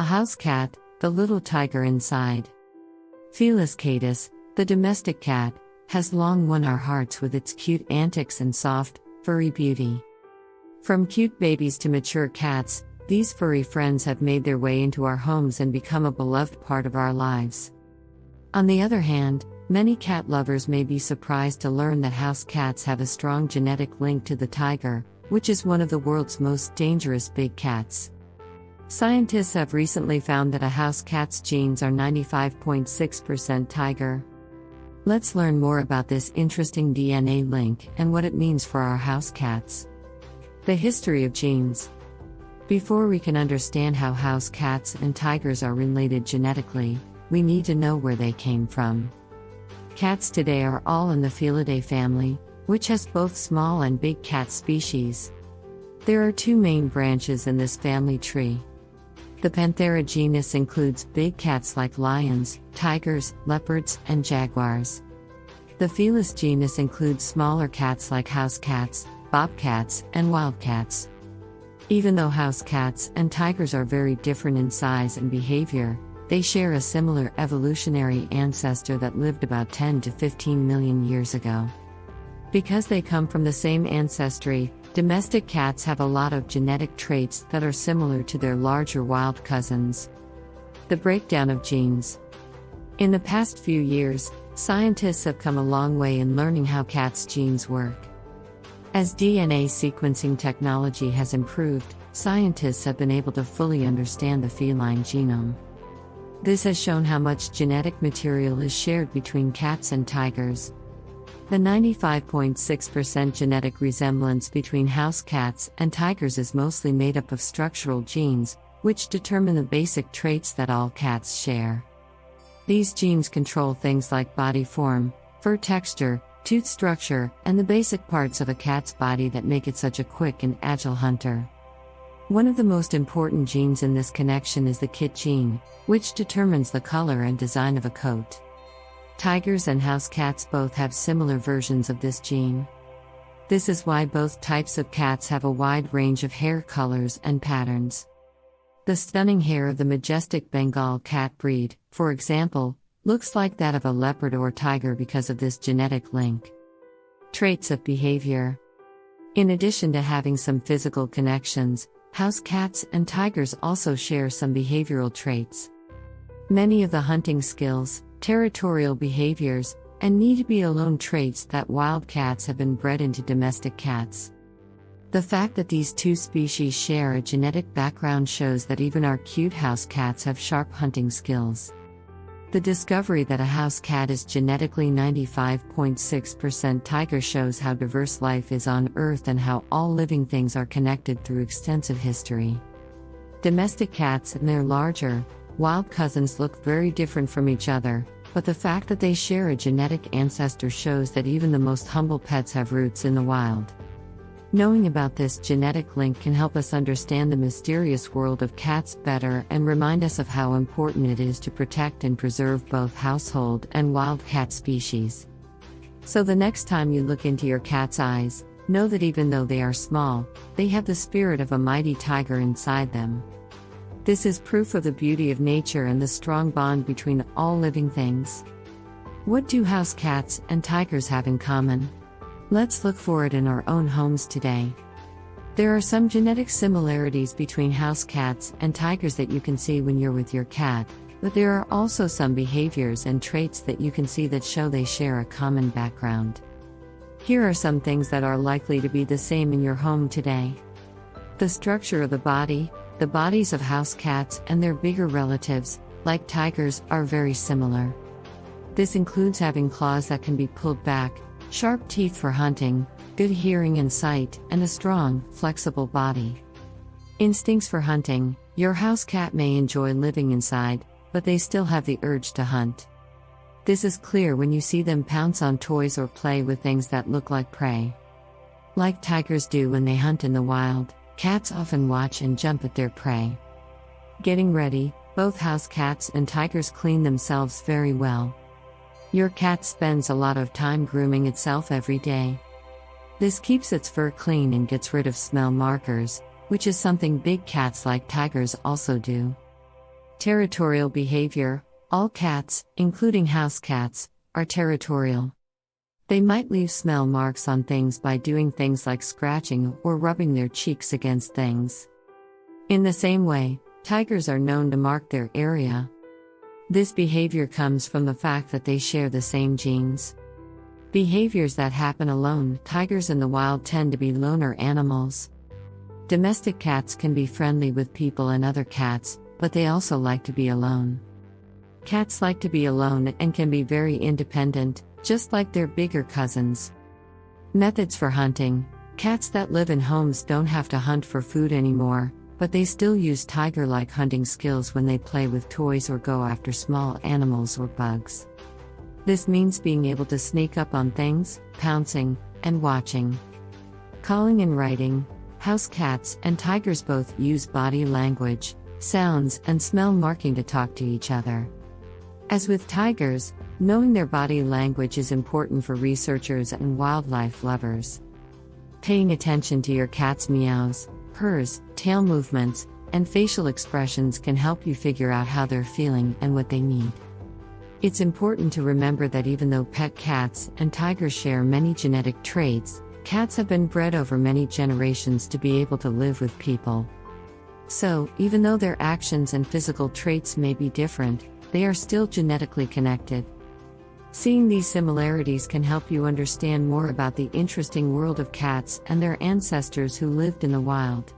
A house cat, the little tiger inside. Felis catus, the domestic cat, has long won our hearts with its cute antics and soft, furry beauty. From cute babies to mature cats, these furry friends have made their way into our homes and become a beloved part of our lives. On the other hand, many cat lovers may be surprised to learn that house cats have a strong genetic link to the tiger, which is one of the world's most dangerous big cats. Scientists have recently found that a house cat's genes are 95.6% tiger. Let's learn more about this interesting DNA link and what it means for our house cats. The history of genes. Before we can understand how house cats and tigers are related genetically, we need to know where they came from. Cats today are all in the Felidae family, which has both small and big cat species. There are two main branches in this family tree. The Panthera genus includes big cats like lions, tigers, leopards, and jaguars. The Felis genus includes smaller cats like house cats, bobcats, and wildcats. Even though house cats and tigers are very different in size and behavior, they share a similar evolutionary ancestor that lived about 10 to 15 million years ago. Because they come from the same ancestry, domestic cats have a lot of genetic traits that are similar to their larger wild cousins. The breakdown of genes. In the past few years, scientists have come a long way in learning how cats' genes work. As DNA sequencing technology has improved, scientists have been able to fully understand the feline genome. This has shown how much genetic material is shared between cats and tigers. The 95.6% genetic resemblance between house cats and tigers is mostly made up of structural genes, which determine the basic traits that all cats share. These genes control things like body form, fur texture, tooth structure, and the basic parts of a cat's body that make it such a quick and agile hunter. One of the most important genes in this connection is the KIT gene, which determines the color and design of a coat. Tigers and house cats both have similar versions of this gene. This is why both types of cats have a wide range of hair colors and patterns. The stunning hair of the majestic Bengal cat breed, for example, looks like that of a leopard or tiger because of this genetic link. Traits of behavior. In addition to having some physical connections, house cats and tigers also share some behavioral traits. Many of the hunting skills, territorial behaviors, and need-to-be-alone traits that wild cats have been bred into domestic cats. The fact that these two species share a genetic background shows that even our cute house cats have sharp hunting skills. The discovery that a house cat is genetically 95.6% tiger shows how diverse life is on Earth and how all living things are connected through extensive history. Domestic cats and their larger, wild cousins look very different from each other, but the fact that they share a genetic ancestor shows that even the most humble pets have roots in the wild. Knowing about this genetic link can help us understand the mysterious world of cats better and remind us of how important it is to protect and preserve both household and wild cat species. So the next time you look into your cat's eyes, know that even though they are small, they have the spirit of a mighty tiger inside them. This is proof of the beauty of nature and the strong bond between all living things. What do house cats and tigers have in common? Let's look for it in our own homes today. There are some genetic similarities between house cats and tigers that you can see when you're with your cat, but there are also some behaviors and traits that you can see that show they share a common background. Here are some things that are likely to be the same in your home today. The structure of the body. The bodies of house cats and their bigger relatives, like tigers, are very similar. This includes having claws that can be pulled back, sharp teeth for hunting, good hearing and sight, and a strong, flexible body. Instincts for hunting. Your house cat may enjoy living inside, but they still have the urge to hunt. This is clear when you see them pounce on toys or play with things that look like prey. Like tigers do when they hunt in the wild, cats often watch and jump at their prey. Getting ready. Both house cats and tigers clean themselves very well. Your cat spends a lot of time grooming itself every day. This keeps its fur clean and gets rid of smell markers, which is something big cats like tigers also do. Territorial behavior. All cats, including house cats, are territorial. They might leave smell marks on things by doing things like scratching or rubbing their cheeks against things. In the same way, tigers are known to mark their area. This behavior comes from the fact that they share the same genes. Behaviors that happen alone. Tigers in the wild tend to be loner animals. Domestic cats can be friendly with people and other cats, but they also like to be alone. Cats like to be alone and can be very independent, just like their bigger cousins. Methods for hunting. Cats that live in homes don't have to hunt for food anymore, but they still use tiger-like hunting skills when they play with toys or go after small animals or bugs. This means being able to sneak up on things, pouncing, and watching. Calling and writing. House cats and tigers both use body language, sounds, and smell marking to talk to each other. As with tigers, knowing their body language is important for researchers and wildlife lovers. Paying attention to your cat's meows, purrs, tail movements, and facial expressions can help you figure out how they're feeling and what they need. It's important to remember that even though pet cats and tigers share many genetic traits, cats have been bred over many generations to be able to live with people. So, even though their actions and physical traits may be different, they are still genetically connected. Seeing these similarities can help you understand more about the interesting world of cats and their ancestors who lived in the wild.